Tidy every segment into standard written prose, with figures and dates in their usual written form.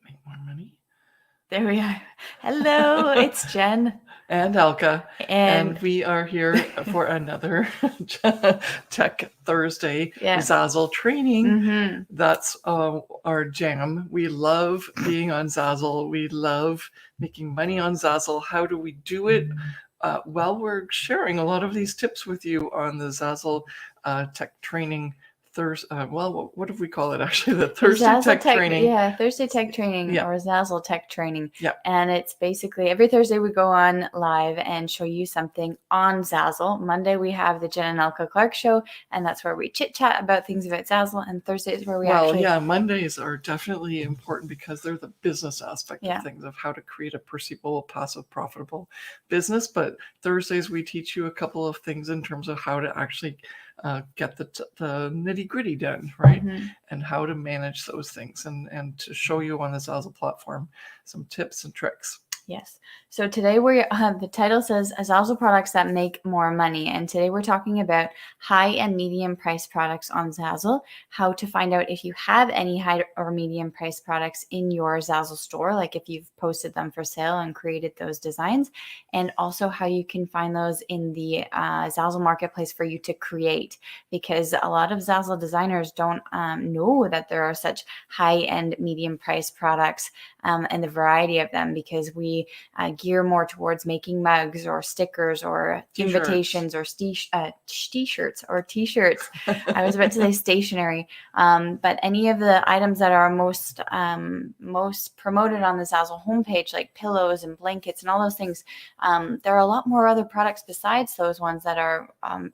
Make more money. There we are. Hello, it's Jen. And Elke. And And we are here for another Tech Thursday yeah. Zazzle training. Mm-hmm. That's our jam. We love being on Zazzle. We love making money on Zazzle. How do we do it? Well, we're sharing a lot of these tips with you on the Zazzle Tech Training Thursday. Well, what do we call it actually? The Thursday Zazzle Tech Training. Yeah, Thursday Tech Training Yeah. or Zazzle Tech Training. Yeah. And it's basically every Thursday we go on live and show you something on Zazzle. Monday we have the Jen and Elke Clarke show, and that's where we chit chat about things about Zazzle. And Thursday is where we Mondays are definitely important because they're the business aspect of things, of how to create a perceivable, passive, profitable business. But Thursdays we teach you a couple of things in terms of how to actually get the nitty gritty done, right? Mm-hmm. And how to manage those things, and to show you on the Zazzle platform some tips and tricks. Yes. So today the title says Zazzle products that make more money. And today we're talking about high and medium price products on Zazzle, how to find out if you have any high or medium price products in your Zazzle store, like if you've posted them for sale and created those designs, and also how you can find those in the Zazzle marketplace for you to create, because a lot of Zazzle designers don't know that there are such high and medium price products and the variety of them, because we gear more towards making mugs or stickers or T-shirts. Invitations or t-shirts or t-shirts. I was about to say stationery, but any of the items that are most promoted on the Zazzle homepage, like pillows and blankets and all those things, there are a lot more other products besides those ones that are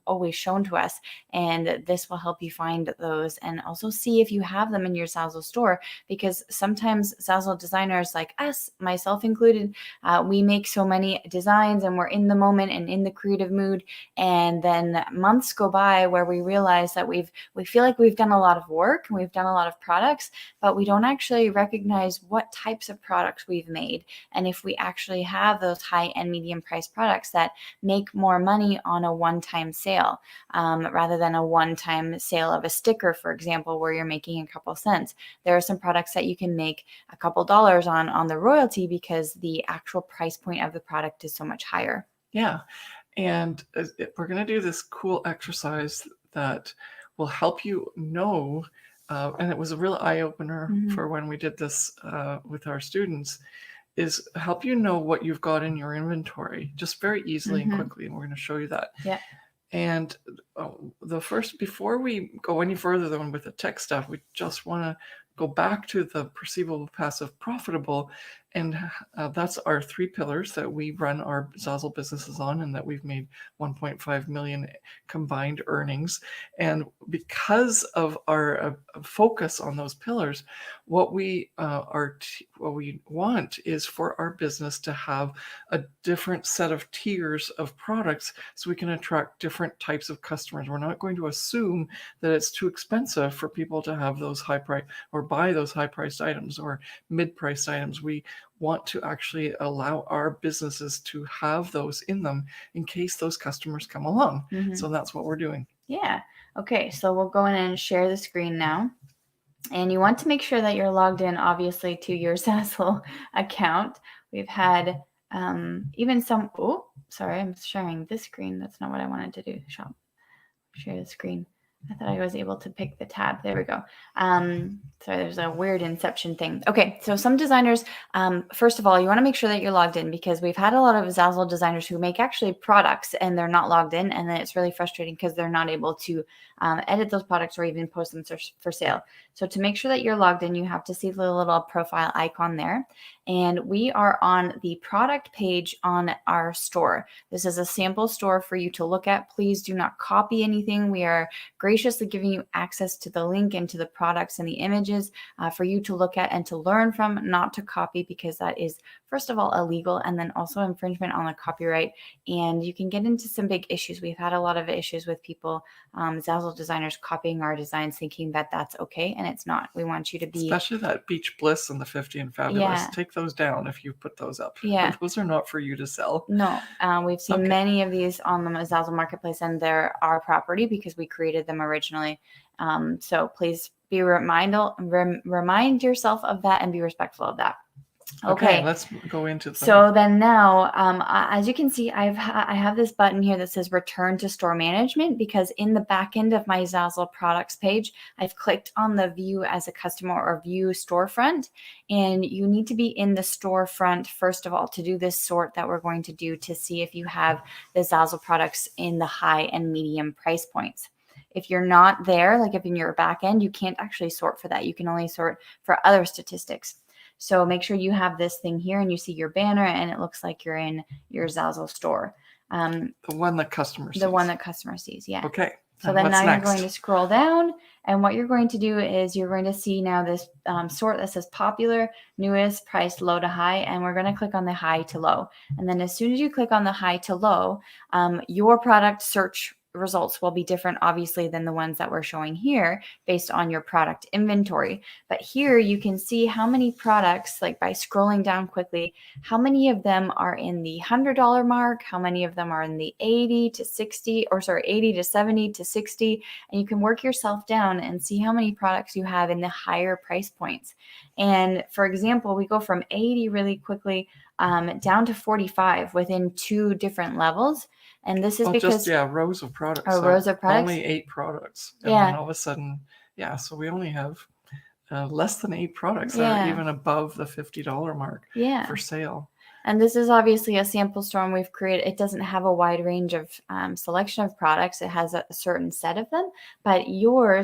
always shown to us, and this will help you find those and also see if you have them in your Zazzle store, because sometimes Zazzle designers like us, myself included, we make so many designs and we're in the moment and in the creative mood, and then months go by where we realize that we feel like we've done a lot of work and we've done a lot of products, but we don't actually recognize what types of products we've made, and if we actually have those high and medium price products that make more money on a one-time sale, rather than a one-time sale of a sticker, for example, where you're making a couple cents. There are some products that you can make a couple dollars on the royalty because the actual price point of the product is so much higher. Yeah. And we're going to do this cool exercise that will help you know, and it was a real eye-opener for when we did this with our students, is help you know what you've got in your inventory just very easily and quickly. And we're going to show you that. Yeah. And before we go any further than with the tech stuff, we just want to go back to the perceivable, passive, profitable. And that's our 3 pillars that we run our Zazzle businesses on, and that we've made 1.5 million combined earnings. And because of our focus on those pillars, what we want is for our business to have a different set of tiers of products so we can attract different types of customers. We're not going to assume that it's too expensive for people to have those high price or buy those high priced items or mid-priced items. We want to actually allow our businesses to have those in them in case those customers come along. So that's what we're doing. Yeah. Okay, so we'll go in and share the screen now. And you want to make sure that you're logged in, obviously, to your Zazzle account. We've had even some, oh, sorry, I'm sharing this screen. That's not what I wanted to do. Share the screen. I thought I was able to pick the tab. There we go. Sorry, there's a weird Inception thing. Okay, so some designers, first of all, you want to make sure that you're logged in, because we've had a lot of Zazzle designers who make actually products and they're not logged in, and then it's really frustrating because they're not able to edit those products or even post them for sale. So to make sure that you're logged in, you have to see the little profile icon there. And we are on the product page on our store. This is a sample store for you to look at. Please do not copy anything. We are graciously giving you access to the link and to the products and the images for you to look at and to learn from, not to copy, because that is, first of all, illegal, and then also infringement on the copyright. And you can get into some big issues. We've had a lot of issues with people, Zazzle designers, copying our designs thinking that that's okay, and it's not. We want you to be... Especially that Beach Bliss and the 50 and Fabulous. Yeah. Take those down if you put those up. Yeah. Those are not for you to sell. No. We've seen many of these on the Zazzle marketplace, and they're our property because we created them originally. So please remind yourself of that and be respectful of that. Okay, let's go into the... So then now, as you can see, I have this button here that says return to store management, because in the back end of my Zazzle products page, I've clicked on the view as a customer or view storefront, and you need to be in the storefront first of all to do this sort that we're going to do to see if you have the Zazzle products in the high and medium price points. If you're not there, like if in your back end, you can't actually sort for that. You can only sort for other statistics. So make sure you have this thing here and you see your banner and it looks like you're in your Zazzle store. The one that customer sees. The one that customer sees, yeah. Okay. So then now you're going to scroll down, and what you're going to do is you're going to see now this sort that says popular, newest, priced, low to high, and we're going to click on the high to low. And then as soon as you click on the high to low, your product search results will be different, obviously, than the ones that we're showing here based on your product inventory. But here you can see how many products, like by scrolling down quickly, how many of them are in the $100 mark, how many of them are in the 80 to 70 to 60, and you can work yourself down and see how many products you have in the higher price points. And for example, we go from 80 really quickly down to 45 within 2 different levels. And this is because rows of products. Rows of products. Only 8 products. And then all of a sudden, so we only have less than 8 products that are even above the $50 mark for sale. And this is obviously a sample store we've created. It doesn't have a wide range of selection of products. It has a certain set of them, but your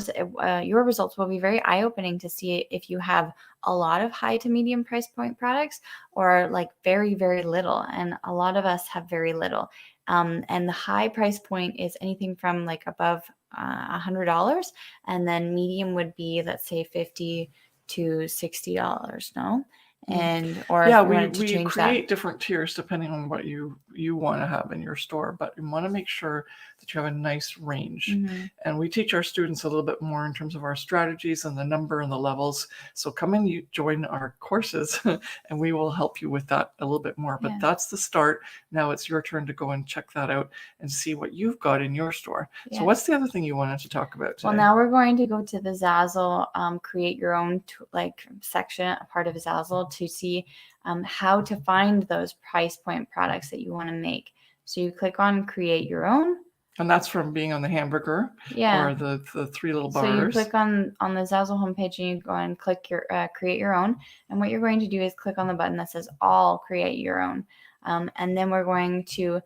results will be very eye-opening to see if you have a lot of high to medium price point products or like very, very little. And a lot of us have very little. And the high price point is anything from like above $100, and then medium would be, let's say, $50 to $60. No. And we create different tiers depending on what you want to have in your store, but you want to make sure that you have a nice range. And we teach our students a little bit more in terms of our strategies and the number and the levels. So come and you join our courses and we will help you with that a little bit more. But that's the start. Now it's your turn to go and check that out and see what you've got in your store. So what's the other thing you wanted to talk about today? Well, now we're going to go to the Zazzle create your own section, a part of Zazzle, to see how to find those price point products that you want to make. So you click on create your own. And that's from being on the hamburger or the 3 little bars. So you click on the Zazzle homepage and you go and click your create your own. And what you're going to do is click on the button that says all create your own. And then we're going to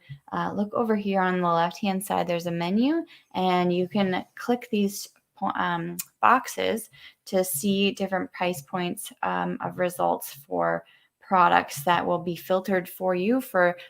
look over here on the left-hand side. There's a menu and you can click these boxes to see different price points of results for products that will be filtered for you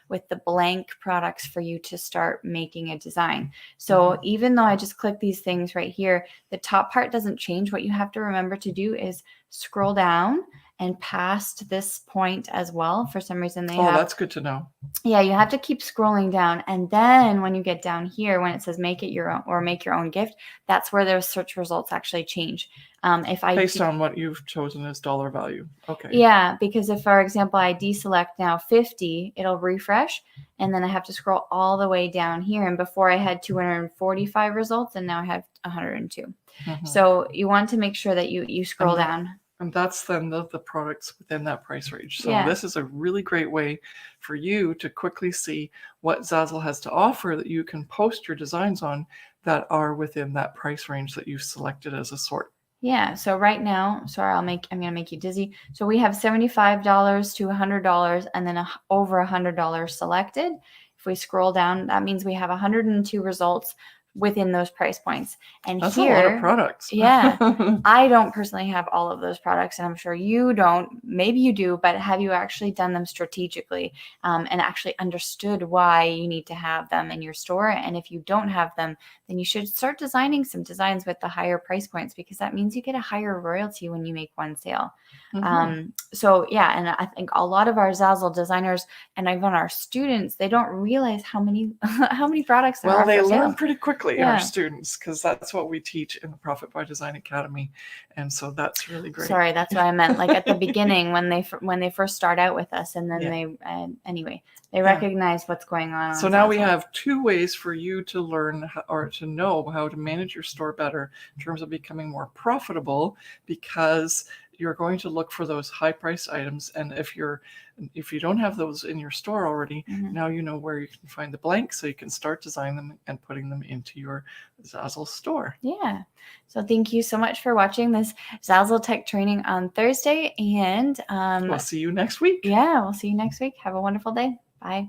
with the blank products for you to start making a design. So even though I just click these things right here, the top part doesn't change. What you have to remember to do is scroll down and past this point as well. For some reason they have... Oh, that's good to know. Yeah, you have to keep scrolling down. And then when you get down here, when it says make it your own or make your own gift, that's where those search results actually change. Based on what you've chosen as dollar value. Okay. Yeah, because if, for example, I deselect now 50, it'll refresh. And then I have to scroll all the way down here. And before I had 245 results, and now I have 102. So you want to make sure that you scroll down. And that's then the products within that price range. So this is a really great way for you to quickly see what Zazzle has to offer that you can post your designs on that are within that price range that you've selected as a sort. Yeah. So right now, sorry, I'm going to make you dizzy. So we have $75 to $100 and then over $100 selected. If we scroll down, that means we have 102 results within those price points. And that's here, a lot of products. Yeah. I don't personally have all of those products, and I'm sure you don't. Maybe you do, but have you actually done them strategically and actually understood why you need to have them in your store? And if you don't have them, then you should start designing some designs with the higher price points, because that means you get a higher royalty when you make one sale. So yeah, and I think a lot of our Zazzle designers and even our students, they don't realize how many products there are. Well, they for learn sale. pretty quickly exactly our Yeah. students, because that's what we teach in the Profit by Design Academy. And so that's really great. Sorry, that's what I meant. Like at the beginning when they first start out with us, and then Yeah. anyway, they recognize what's going on. So now we have 2 ways for you to learn or to know how to manage your store better in terms of becoming more profitable, because you're going to look for those high price items. And if you don't have those in your store already, now you know where you can find the blanks, so you can start designing them and putting them into your Zazzle store. Yeah. So thank you so much for watching this Zazzle Tech training on Thursday. And We'll see you next week. Yeah, we'll see you next week. Have a wonderful day. Bye.